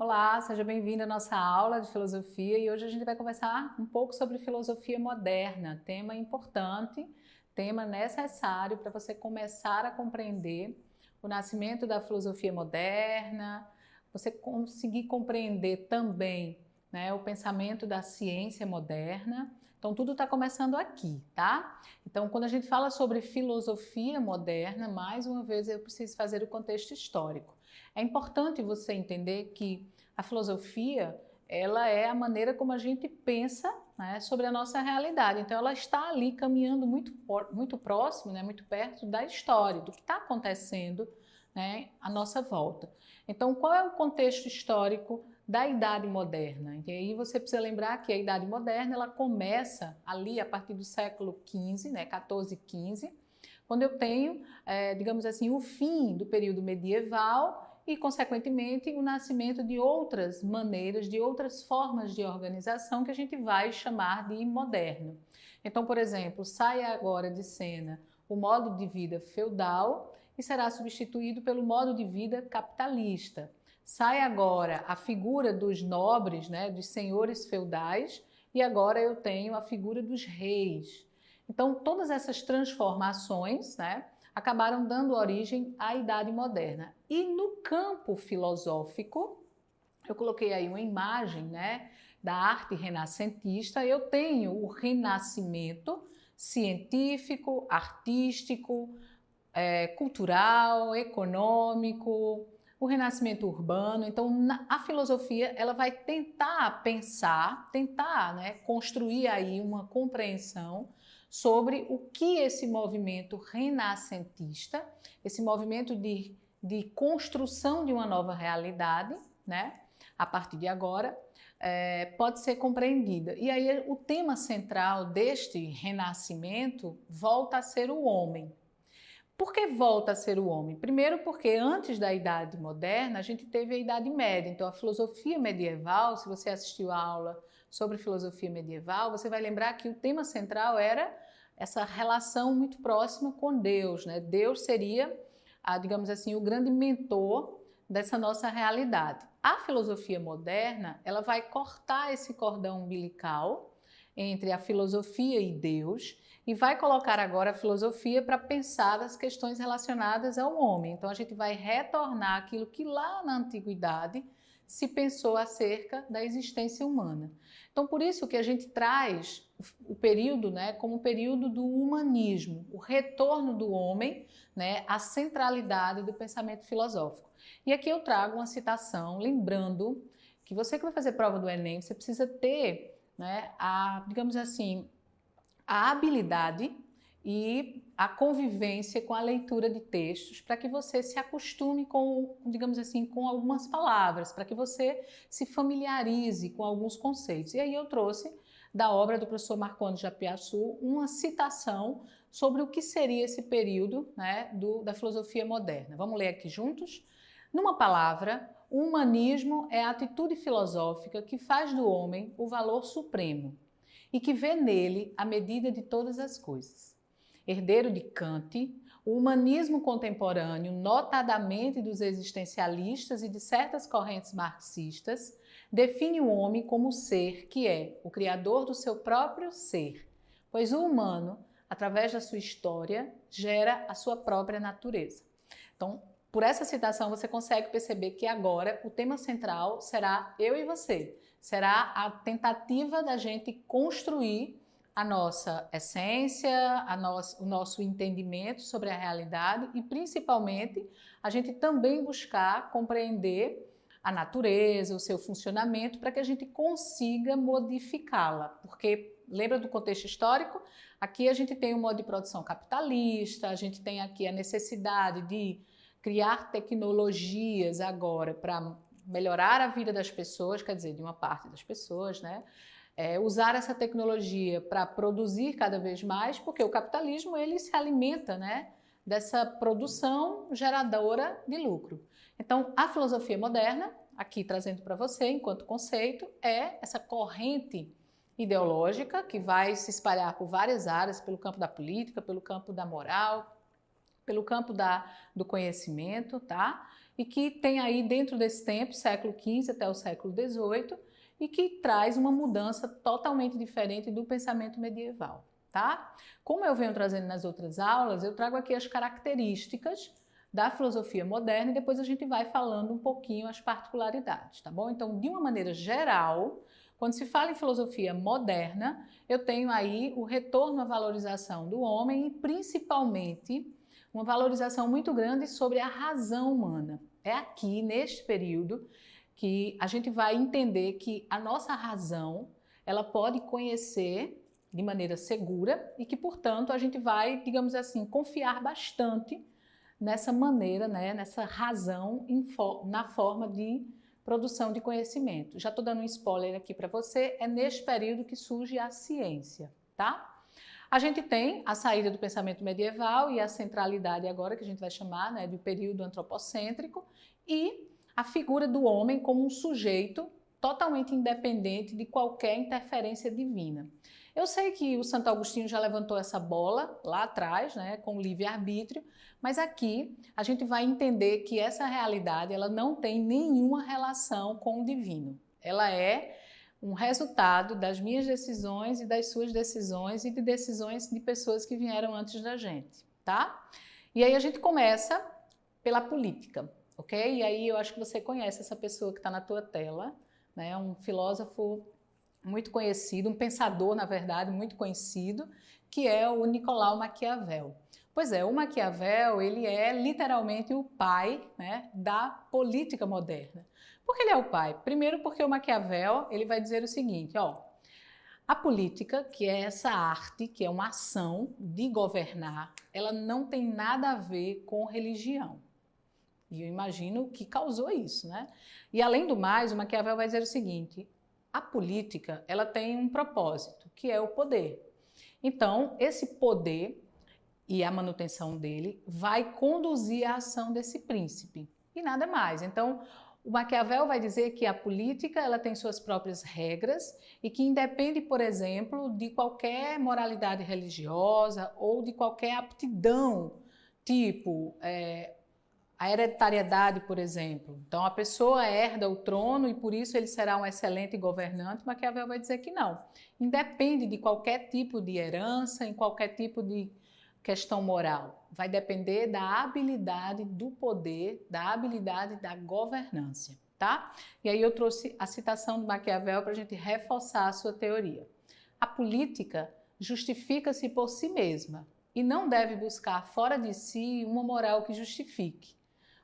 Olá, seja bem-vindo à nossa aula de filosofia e hoje a gente vai conversar um pouco sobre filosofia moderna, tema importante, tema necessário para você começar a compreender o nascimento da filosofia moderna, você conseguir compreender também, né, o pensamento da ciência moderna. Então tudo está começando aqui, tá? Então quando a gente fala sobre filosofia moderna, mais uma vez eu preciso fazer o contexto histórico. É importante você entender que a filosofia, ela é a maneira como a gente pensa, né, sobre a nossa realidade. Então ela está ali caminhando muito próximo, né, muito perto da história, do que está acontecendo, né, à nossa volta. Então qual é o contexto histórico da Idade Moderna? E aí você precisa lembrar que a Idade Moderna ela começa ali a partir do século XV, né, 14, 15, quando eu tenho, digamos assim, o fim do período medieval e, consequentemente, o nascimento de outras maneiras, de outras formas de organização que a gente vai chamar de moderno. Então, por exemplo, sai agora de cena o modo de vida feudal e será substituído pelo modo de vida capitalista. Sai agora a figura dos nobres, né, dos senhores feudais, e agora eu tenho a figura dos reis. Então, todas essas transformações, né, acabaram dando origem à Idade Moderna. E no campo filosófico, eu coloquei aí uma imagem, né, da arte renascentista. Eu tenho o renascimento científico, artístico, cultural, econômico, o renascimento urbano. Então, a filosofia ela vai tentar pensar, tentar, né, construir aí uma compreensão sobre o que esse movimento renascentista, esse movimento de construção de uma nova realidade, né, a partir de agora, pode ser compreendida. E aí o tema central deste renascimento volta a ser o homem. Por que volta a ser o homem? Primeiro porque antes da Idade Moderna a gente teve a Idade Média, então a filosofia medieval, se você assistiu a aula sobre filosofia medieval, você vai lembrar que o tema central era essa relação muito próxima com Deus, né? Deus seria, digamos assim, o grande mentor dessa nossa realidade. A filosofia moderna, ela vai cortar esse cordão umbilical entre a filosofia e Deus e vai colocar agora a filosofia para pensar as questões relacionadas ao homem. Então a gente vai retornar aquilo que lá na antiguidade se pensou acerca da existência humana. Então por isso que a gente traz o período, né, como o período do humanismo, o retorno do homem, né, à centralidade do pensamento filosófico. E aqui eu trago uma citação, lembrando que você que vai fazer prova do Enem, você precisa ter, né, digamos assim, a habilidade e a convivência com a leitura de textos para que você se acostume com, digamos assim, com algumas palavras, para que você se familiarize com alguns conceitos. E aí eu trouxe da obra do professor Marcondes de Apiaçu uma citação sobre o que seria esse período, né, da filosofia moderna. Vamos ler aqui juntos? Numa palavra, o humanismo é a atitude filosófica que faz do homem o valor supremo e que vê nele a medida de todas as coisas. Herdeiro de Kant, o humanismo contemporâneo, notadamente dos existencialistas e de certas correntes marxistas, define o homem como o ser que é o criador do seu próprio ser, pois o humano, através da sua história, gera a sua própria natureza. Então, por essa citação, você consegue perceber que agora o tema central será eu e você. Será a tentativa da gente construir a nossa essência, o nosso entendimento sobre a realidade e, principalmente, a gente também buscar compreender a natureza, o seu funcionamento, para que a gente consiga modificá-la. Porque, lembra do contexto histórico? Aqui a gente tem um modo de produção capitalista, a gente tem aqui a necessidade de criar tecnologias agora para melhorar a vida das pessoas, quer dizer, de uma parte das pessoas, né? Usar essa tecnologia para produzir cada vez mais, porque o capitalismo ele se alimenta, né, dessa produção geradora de lucro. Então, a filosofia moderna, aqui trazendo para você enquanto conceito, é essa corrente ideológica que vai se espalhar por várias áreas, pelo campo da política, pelo campo da moral, pelo campo do conhecimento, tá? e que tem aí dentro desse tempo, século XV até o século XVIII, e que traz uma mudança totalmente diferente do pensamento medieval, tá? Como eu venho trazendo nas outras aulas, eu trago aqui as características da filosofia moderna e depois a gente vai falando um pouquinho as particularidades, tá bom? Então, de uma maneira geral, quando se fala em filosofia moderna, eu tenho aí o retorno à valorização do homem e principalmente uma valorização muito grande sobre a razão humana. É aqui, neste período, que a gente vai entender que a nossa razão, ela pode conhecer de maneira segura e que, portanto, a gente vai, digamos assim, confiar bastante nessa maneira, né, nessa razão na forma de produção de conhecimento. Já estou dando um spoiler aqui para você, é neste período que surge a ciência, tá? A gente tem a saída do pensamento medieval e a centralidade agora, que a gente vai chamar, né, do período antropocêntrico, e a figura do homem como um sujeito totalmente independente de qualquer interferência divina. Eu sei que o Santo Agostinho já levantou essa bola lá atrás, né, com o livre-arbítrio, mas aqui a gente vai entender que essa realidade ela não tem nenhuma relação com o divino. Ela é um resultado das minhas decisões e das suas decisões e de decisões de pessoas que vieram antes da gente, tá? E aí a gente começa pela política, ok? E aí eu acho que você conhece essa pessoa que está na tua tela, né? Um filósofo muito conhecido, um pensador, na verdade, muito conhecido, que é o Nicolau Maquiavel. Pois é, o Maquiavel, ele é literalmente o pai, né, da política moderna. Por que ele é o pai? Primeiro porque o Maquiavel, ele vai dizer o seguinte, ó, a política, que é essa arte, que é uma ação de governar, ela não tem nada a ver com religião. E eu imagino que causou isso, né? E além do mais, o Maquiavel vai dizer o seguinte, a política, ela tem um propósito, que é o poder. Então, esse poder e a manutenção dele vai conduzir a ação desse príncipe e nada mais. Então, o Maquiavel vai dizer que a política ela tem suas próprias regras e que independe, por exemplo, de qualquer moralidade religiosa ou de qualquer aptidão, tipo a hereditariedade, por exemplo. Então, a pessoa herda o trono e por isso ele será um excelente governante. Maquiavel vai dizer que não. Independe de qualquer tipo de herança, em qualquer tipo de questão moral. Vai depender da habilidade do poder, da habilidade da governância, tá? E aí eu trouxe a citação do Maquiavel para a gente reforçar a sua teoria. A política justifica-se por si mesma e não deve buscar fora de si uma moral que justifique.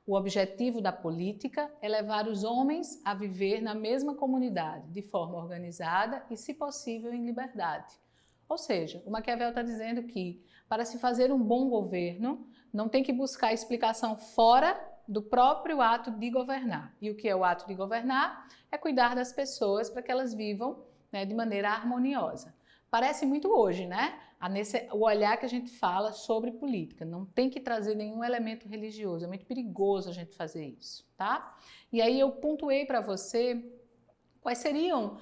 O objetivo da política é levar os homens a viver na mesma comunidade, de forma organizada e, se possível, em liberdade. Ou seja, o Maquiavel está dizendo que para se fazer um bom governo, não tem que buscar explicação fora do próprio ato de governar. E o que é o ato de governar? É cuidar das pessoas para que elas vivam, né, de maneira harmoniosa. Parece muito hoje, né? O olhar que a gente fala sobre política. Não tem que trazer nenhum elemento religioso. É muito perigoso a gente fazer isso, tá? E aí eu pontuei para você quais seriam,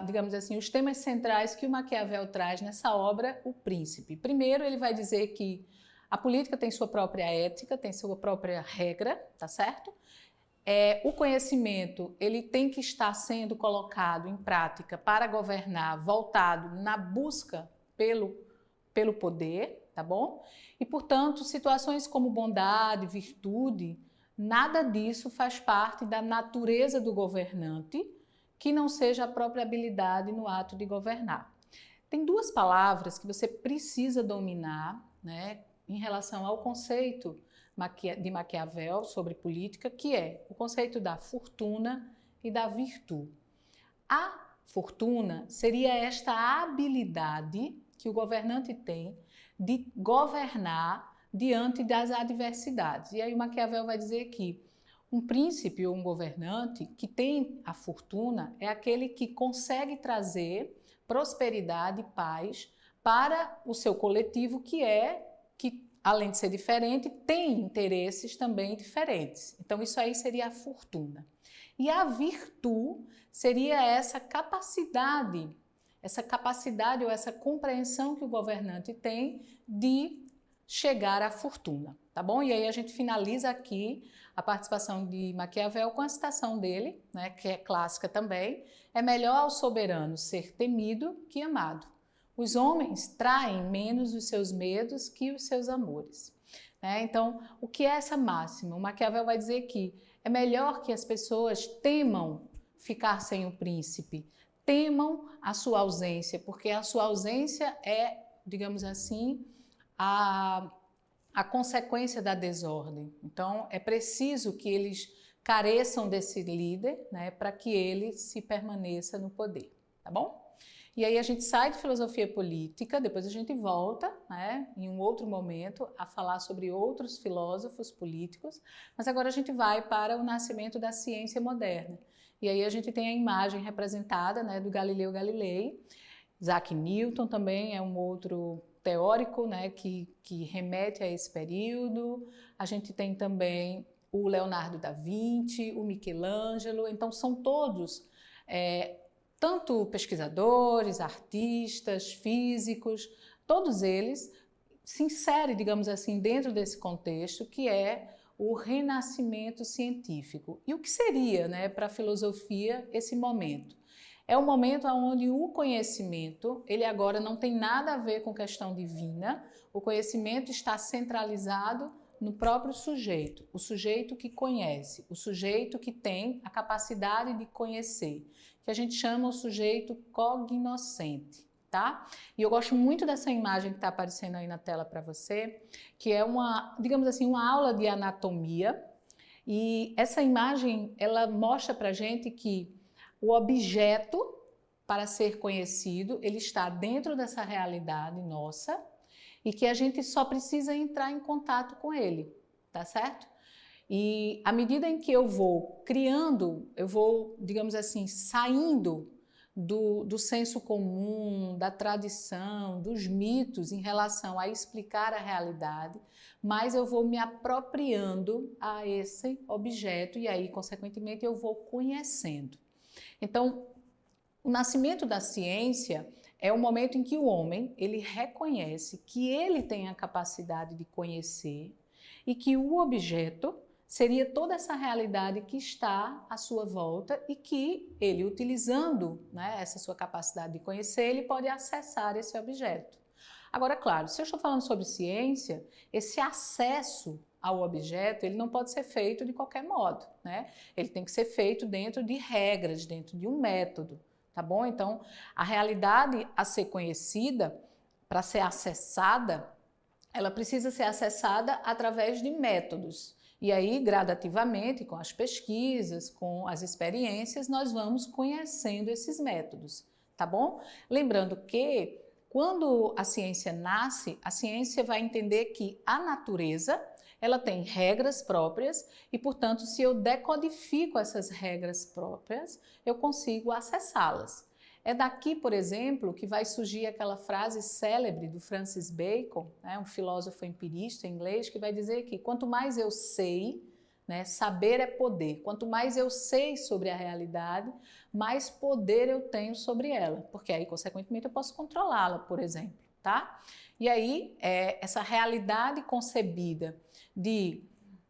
digamos assim, os temas centrais que o Maquiavel traz nessa obra, O Príncipe. Primeiro, ele vai dizer que a política tem sua própria ética, tem sua própria regra, tá certo? O conhecimento, ele tem que estar sendo colocado em prática para governar, voltado na busca pelo poder, tá bom? E, portanto, situações como bondade, virtude, nada disso faz parte da natureza do governante, que não seja a própria habilidade no ato de governar. Tem duas palavras que você precisa dominar, né, em relação ao conceito de Maquiavel sobre política, que é o conceito da fortuna e da virtude. A fortuna seria esta habilidade que o governante tem de governar diante das adversidades. E aí o Maquiavel vai dizer que um príncipe ou um governante que tem a fortuna é aquele que consegue trazer prosperidade e paz para o seu coletivo, que além de ser diferente, tem interesses também diferentes. Então isso aí seria a fortuna. E a virtude seria essa capacidade ou essa compreensão que o governante tem de chegar à fortuna, tá bom? E aí a gente finaliza aqui a participação de Maquiavel com a citação dele, né, que é clássica também: é melhor ao soberano ser temido que amado. Os homens traem menos os seus medos que os seus amores. Então, o que é essa máxima? O Maquiavel vai dizer que é melhor que as pessoas temam ficar sem o príncipe, temam a sua ausência, porque a sua ausência é, digamos assim, a consequência da desordem. Então, é preciso que eles careçam desse líder, né, para que ele se permaneça no poder, tá bom? E aí a gente sai de filosofia política, depois a gente volta, né, em um outro momento, a falar sobre outros filósofos políticos, mas agora a gente vai para o nascimento da ciência moderna. E aí a gente tem a imagem representada, né, do Galileu Galilei. Isaac Newton também é um outro teórico, né, que remete a esse período. A gente tem também o Leonardo da Vinci, o Michelangelo. Então são todos tanto pesquisadores, artistas, físicos, todos eles se inserem, digamos assim, dentro desse contexto que é o renascimento científico. E o que seria, né, para a filosofia esse momento? É um momento onde o conhecimento, ele agora não tem nada a ver com questão divina, o conhecimento está centralizado no próprio sujeito, o sujeito que conhece, o sujeito que tem a capacidade de conhecer, que a gente chama o sujeito cognoscente, tá? E eu gosto muito dessa imagem que está aparecendo aí na tela para você, que é uma, digamos assim, uma aula de anatomia, e essa imagem, ela mostra para a gente que o objeto, para ser conhecido, ele está dentro dessa realidade nossa e que a gente só precisa entrar em contato com ele, tá certo? E à medida em que eu vou criando, eu vou, digamos assim, saindo do senso comum, da tradição, dos mitos em relação a explicar a realidade, mas eu vou me apropriando a esse objeto e aí, consequentemente, eu vou conhecendo. Então, o nascimento da ciência é o momento em que o homem, ele reconhece que ele tem a capacidade de conhecer e que o objeto seria toda essa realidade que está à sua volta e que ele, utilizando, né, essa sua capacidade de conhecer, ele pode acessar esse objeto. Agora, claro, se eu estou falando sobre ciência, esse acesso ao objeto, ele não pode ser feito de qualquer modo, né? Ele tem que ser feito dentro de regras, dentro de um método, tá bom? Então, a realidade a ser conhecida, para ser acessada, ela precisa ser acessada através de métodos. E aí, gradativamente, com as pesquisas, com as experiências, nós vamos conhecendo esses métodos, tá bom? Lembrando que, quando a ciência nasce, a ciência vai entender que a natureza, ela tem regras próprias e, portanto, se eu decodifico essas regras próprias, eu consigo acessá-las. É daqui, por exemplo, que vai surgir aquela frase célebre do Francis Bacon, né, um filósofo empirista inglês, que vai dizer que quanto mais eu sei, né, saber é poder, quanto mais eu sei sobre a realidade, mais poder eu tenho sobre ela, porque aí, consequentemente, eu posso controlá-la, por exemplo, tá? E aí, essa realidade concebida de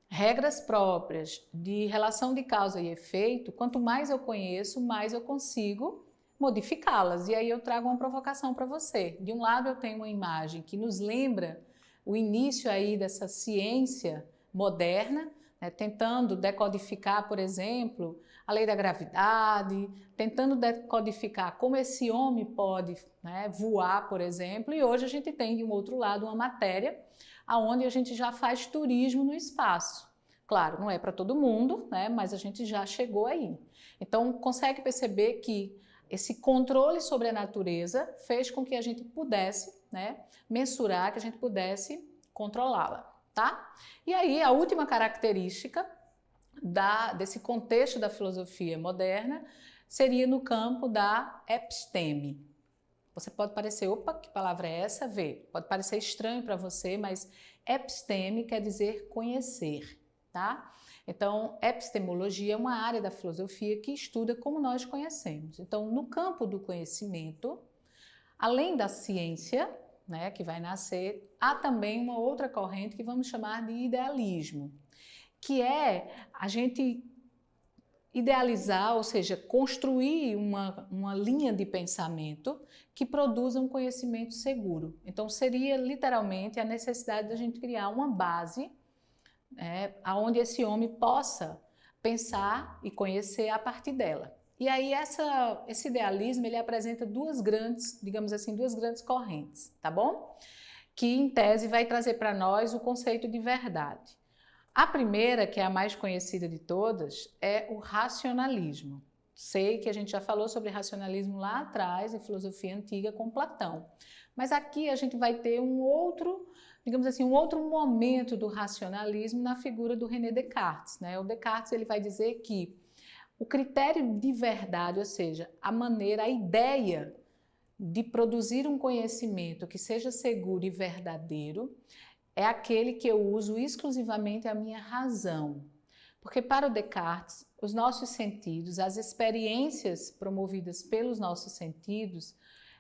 regras próprias, de relação de causa e efeito, quanto mais eu conheço, mais eu consigo modificá-las. E aí eu trago uma provocação para você. De um lado eu tenho uma imagem que nos lembra o início aí dessa ciência moderna, né, tentando decodificar, por exemplo, a lei da gravidade, tentando decodificar como esse homem pode, né, voar, por exemplo, e hoje a gente tem de um outro lado uma matéria onde a gente já faz turismo no espaço. Claro, não é para todo mundo, né, mas a gente já chegou aí. Então, consegue perceber que esse controle sobre a natureza fez com que a gente pudesse, né, mensurar, que a gente pudesse controlá-la, tá? E aí, a última característica desse contexto da filosofia moderna seria no campo da episteme. Você pode parecer, opa, que palavra é essa? Vê, pode parecer estranho para você, mas episteme quer dizer conhecer, tá? Então, epistemologia é uma área da filosofia que estuda como nós conhecemos. Então, no campo do conhecimento, além da ciência, né, que vai nascer, há também uma outra corrente que vamos chamar de idealismo, que é a gente idealizar, ou seja, construir uma linha de pensamento que produza um conhecimento seguro. Então, seria literalmente a necessidade de a gente criar uma base, onde esse homem possa pensar e conhecer a partir dela. E aí esse idealismo, ele apresenta duas grandes, digamos assim, duas grandes correntes, tá bom? Que em tese vai trazer para nós o conceito de verdade. A primeira, que é a mais conhecida de todas, é o racionalismo. Sei que a gente já falou sobre racionalismo lá atrás, em filosofia antiga, com Platão. Mas aqui a gente vai ter um outro, digamos assim, um outro momento do racionalismo na figura do René Descartes, né? O Descartes, ele vai dizer que o critério de verdade, ou seja, a maneira, a ideia de produzir um conhecimento que seja seguro e verdadeiro, é aquele que eu uso exclusivamente a minha razão. Porque para o Descartes, os nossos sentidos, as experiências promovidas pelos nossos sentidos,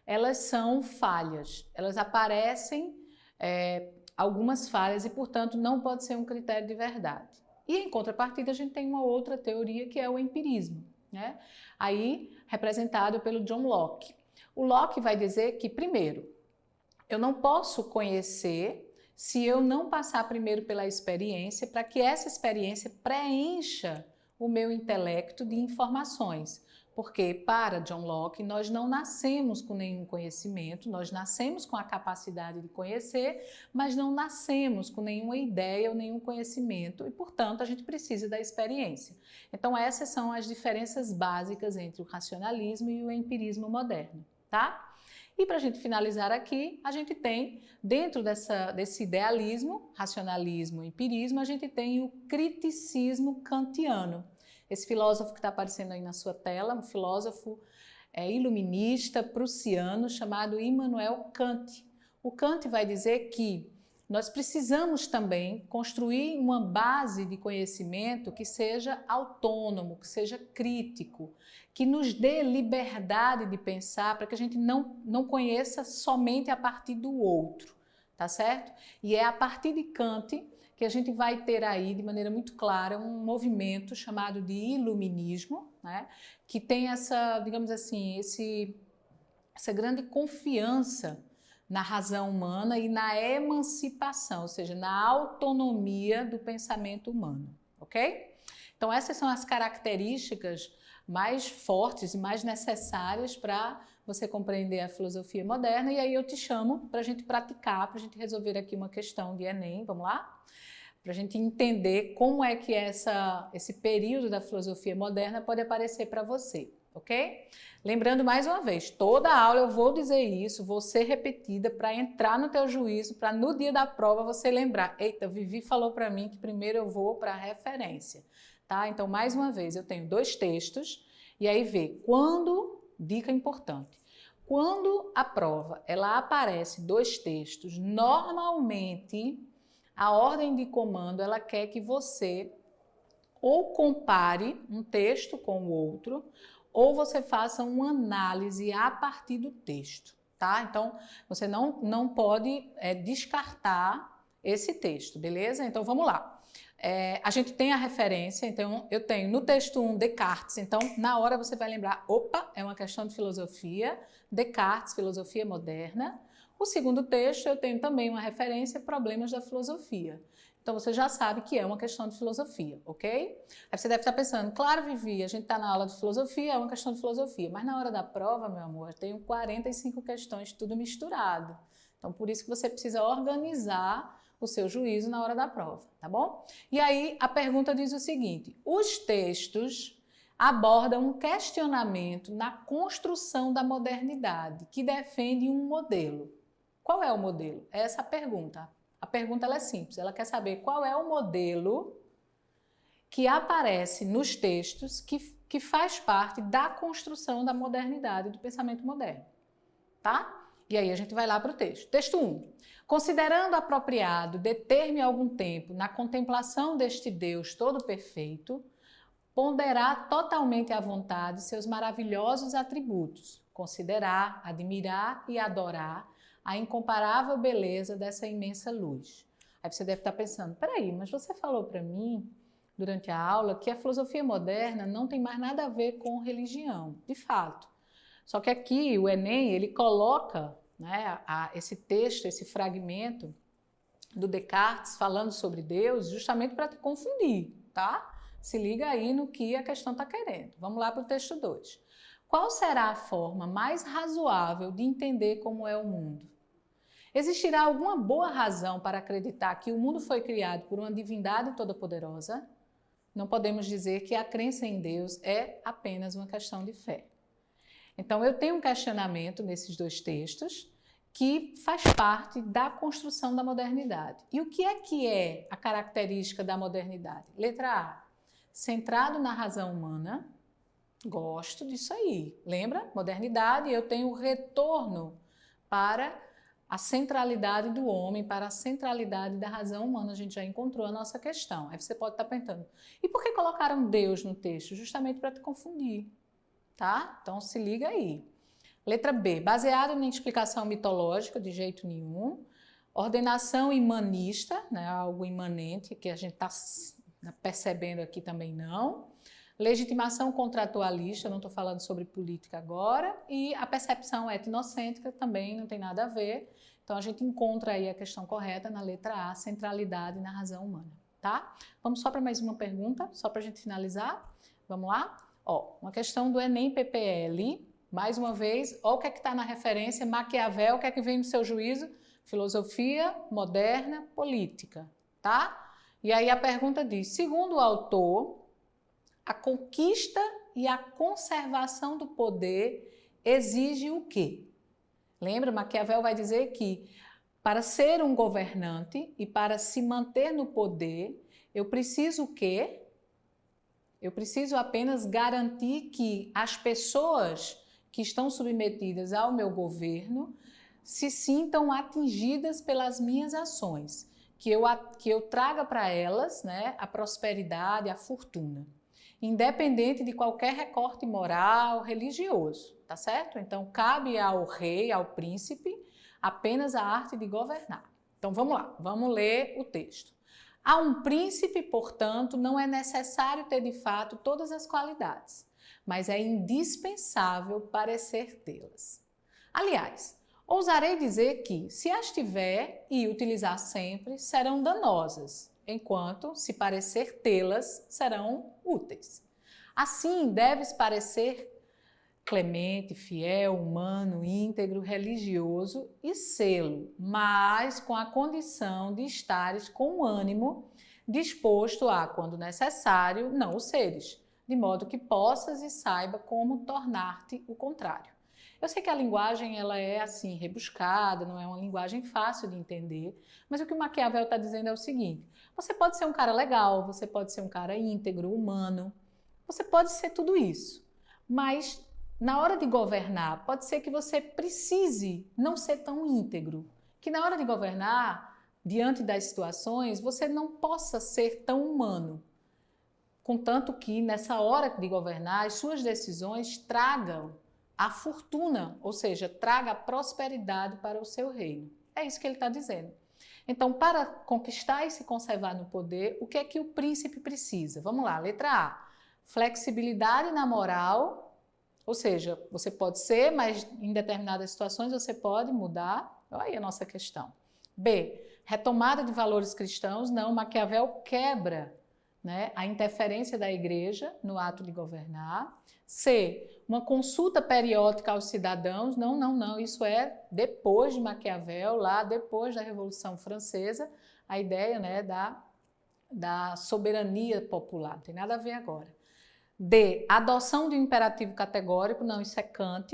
elas são falhas, elas aparecem algumas falhas e, portanto, não pode ser um critério de verdade. E em contrapartida, a gente tem uma outra teoria que é o empirismo, né? Aí representado pelo John Locke. O Locke vai dizer que, primeiro, eu não posso conhecer se eu não passar primeiro pela experiência, para que essa experiência preencha o meu intelecto de informações. Porque, para John Locke, nós não nascemos com nenhum conhecimento, nós nascemos com a capacidade de conhecer, mas não nascemos com nenhuma ideia ou nenhum conhecimento e, portanto, a gente precisa da experiência. Então, essas são as diferenças básicas entre o racionalismo e o empirismo moderno, tá? E para a gente finalizar aqui, a gente tem, dentro desse idealismo, racionalismo e empirismo, a gente tem o criticismo kantiano. Esse filósofo que está aparecendo aí na sua tela, um filósofo iluminista prussiano chamado Immanuel Kant. O Kant vai dizer que nós precisamos também construir uma base de conhecimento que seja autônomo, que seja crítico, que nos dê liberdade de pensar para que a gente não conheça somente a partir do outro, tá certo? E é a partir de Kant que a gente vai ter aí, de maneira muito clara, um movimento chamado de iluminismo, né? Que tem essa, digamos assim, essa grande confiança na razão humana e na emancipação, ou seja, na autonomia do pensamento humano, ok? Então essas são as características mais fortes e mais necessárias para você compreender a filosofia moderna, e aí eu te chamo para a gente praticar, para a gente resolver aqui uma questão de Enem, vamos lá? Para a gente entender como é que esse período da filosofia moderna pode aparecer para você, ok? Lembrando mais uma vez, toda aula eu vou dizer isso, vou ser repetida para entrar no teu juízo, para no dia da prova você lembrar, eita, Vivi falou para mim que primeiro eu vou para a referência, tá? Então, mais uma vez, eu tenho 2 textos, e aí vê, dica importante, quando a prova, ela aparece 2 textos, normalmente a ordem de comando, ela quer que você ou compare um texto com o outro, ou você faça uma análise a partir do texto, tá? Então, você não pode descartar esse texto, beleza? Então, vamos lá. A gente tem a referência, então eu tenho no texto 1 Descartes, então na hora você vai lembrar, opa, é uma questão de filosofia, Descartes, filosofia moderna. O segundo texto eu tenho também uma referência, problemas da filosofia. Então você já sabe que é uma questão de filosofia, ok? Aí você deve estar pensando, claro, Vivi, a gente está na aula de filosofia, é uma questão de filosofia, mas na hora da prova, meu amor, eu tenho 45 questões, tudo misturado. Então por isso que você precisa organizar o seu juízo na hora da prova, tá bom? E aí a pergunta diz o seguinte, os textos abordam um questionamento na construção da modernidade, que defende um modelo. Qual é o modelo? É essa a pergunta. A pergunta ela é simples, ela quer saber qual é o modelo que aparece nos textos que faz parte da construção da modernidade, do pensamento moderno, tá? E aí a gente vai lá para o texto. Texto 1. Considerando apropriado deter-me algum tempo na contemplação deste Deus todo perfeito, ponderar totalmente à vontade seus maravilhosos atributos, considerar, admirar e adorar a incomparável beleza dessa imensa luz. Aí você deve estar pensando, peraí, mas você falou para mim durante a aula que a filosofia moderna não tem mais nada a ver com religião, de fato. Só que aqui o Enem, ele coloca, né, esse texto, esse fragmento do Descartes falando sobre Deus justamente para te confundir, tá? Se liga aí no que a questão está querendo. Vamos lá para o texto 2. Qual será a forma mais razoável de entender como é o mundo? Existirá alguma boa razão para acreditar que o mundo foi criado por uma divindade toda-poderosa? Não podemos dizer que a crença em Deus é apenas uma questão de fé. Então, eu tenho um questionamento nesses dois textos que faz parte da construção da modernidade. E o que é a característica da modernidade? Letra A, centrado na razão humana. Gosto disso aí. Lembra? Modernidade, eu tenho o retorno para a centralidade do homem, para a centralidade da razão humana. A gente já encontrou a nossa questão. Aí você pode estar pensando, e por que colocaram Deus no texto? Justamente para te confundir, tá? Então se liga aí. Letra B, baseado em explicação mitológica, de jeito nenhum. Ordenação imanista, né, algo imanente, que a gente está percebendo aqui também não. Legitimação contratualista, não estou falando sobre política agora. E a percepção etnocêntrica também não tem nada a ver. Então a gente encontra aí a questão correta na letra A, centralidade na razão humana, tá? Vamos só para mais uma pergunta, só para a gente finalizar. Vamos lá? Ó, uma questão do Enem PPL. Mais uma vez, olha o que é que está na referência, Maquiavel, o que é que vem no seu juízo? Filosofia moderna política, tá? E aí a pergunta diz, segundo o autor, a conquista e a conservação do poder exige o quê? Lembra, Maquiavel vai dizer que para ser um governante e para se manter no poder, eu preciso o quê? Eu preciso apenas garantir que as pessoas que estão submetidas ao meu governo se sintam atingidas pelas minhas ações, que eu traga para elas, né, a prosperidade, a fortuna, independente de qualquer recorte moral, religioso, tá certo? Então, cabe ao rei, ao príncipe, apenas a arte de governar. Então, vamos lá, vamos ler o texto. A um príncipe, portanto, não é necessário ter de fato todas as qualidades, mas é indispensável parecer tê-las. Aliás, ousarei dizer que, se as tiver e utilizar sempre, serão danosas, enquanto, se parecer tê-las, serão úteis. Assim, deves parecer clemente, fiel, humano, íntegro, religioso e sê-lo, mas com a condição de estares com ânimo disposto a, quando necessário, não o seres, de modo que possas e saiba como tornar-te o contrário. Eu sei que a linguagem ela é assim rebuscada, não é uma linguagem fácil de entender, mas o que o Maquiavel está dizendo é o seguinte, você pode ser um cara legal, você pode ser um cara íntegro, humano, você pode ser tudo isso, mas na hora de governar, pode ser que você precise não ser tão íntegro, que na hora de governar, diante das situações, você não possa ser tão humano. Contanto que nessa hora de governar, as suas decisões tragam a fortuna, ou seja, traga a prosperidade para o seu reino. É isso que ele está dizendo. Então, para conquistar e se conservar no poder, o que é que o príncipe precisa? Vamos lá, letra A. Flexibilidade na moral, ou seja, você pode ser, mas em determinadas situações você pode mudar. Olha aí a nossa questão. B. Retomada de valores cristãos. Não, Maquiavel quebra, né, a interferência da igreja no ato de governar. C. Uma consulta periódica aos cidadãos. Não, não, não. Isso é depois de Maquiavel, lá depois da Revolução Francesa, a ideia, né, da soberania popular. Não tem nada a ver agora. D. Adoção de um imperativo categórico. Não, isso é Kant.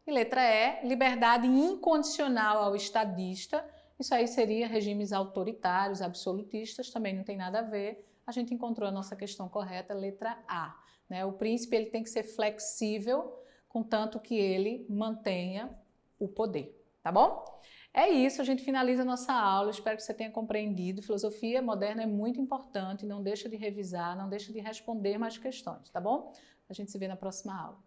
E letra E. Liberdade incondicional ao estadista. Isso aí seria regimes autoritários, absolutistas. Também não tem nada a ver. A gente encontrou a nossa questão correta, letra A. Né? O príncipe ele tem que ser flexível, contanto que ele mantenha o poder, tá bom? É isso, a gente finaliza a nossa aula, espero que você tenha compreendido. Filosofia moderna é muito importante, não deixa de revisar, não deixa de responder mais questões, tá bom? A gente se vê na próxima aula.